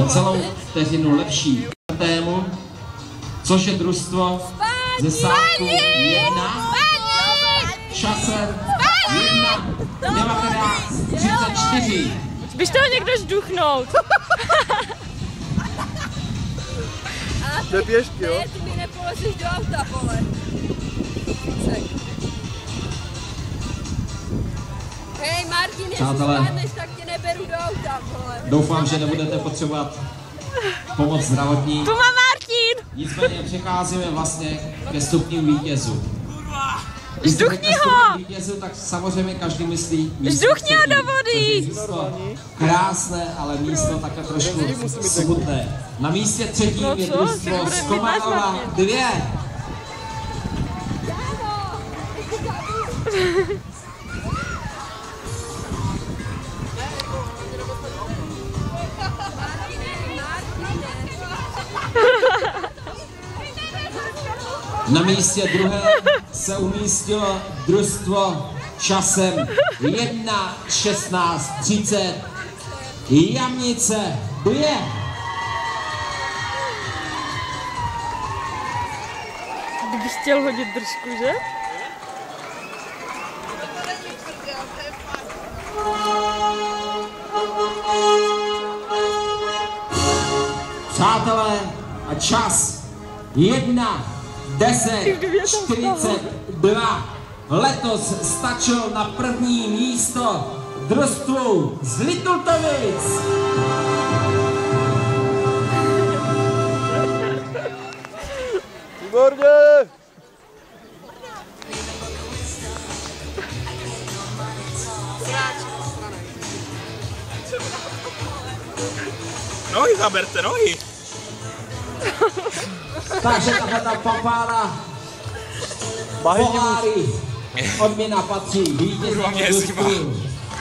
celou vteřinu lepší tému, což je družstvo ze sádku 1, časem 1:19:34. Běž toho někdo žduchnout. Jde pěšky, jo? Ne, ty mi nepolezeš do auta, vole. Hej, Martin, jestli spadneš, tak tě neberu do auta, vole. Doufám, že nebudete potřebovat pomoc zdravotní. Tu má Martin! Nicméně přecházíme vlastně ke stupním vítězů. Žduchni ho! Vítězů, tak samozřejmě každý myslí místo Žduchni ho třetí, do vody! Místo krásné, ale místo takhle trošku smutné. Na místě třetím je družstvo z Komárova 2. Na místě druhé se umístilo družstvo časem 1:16:30 Jamnice 2. Kdybych chtěl hodit držku, že? Přátelé, a čas 1:10:42. Letos stačil na první místo družstvu z Litltovic. Výborně! Nohy zaberte, nohy! Takže tahle ta papára poháry odměna patří vítěznému družstvu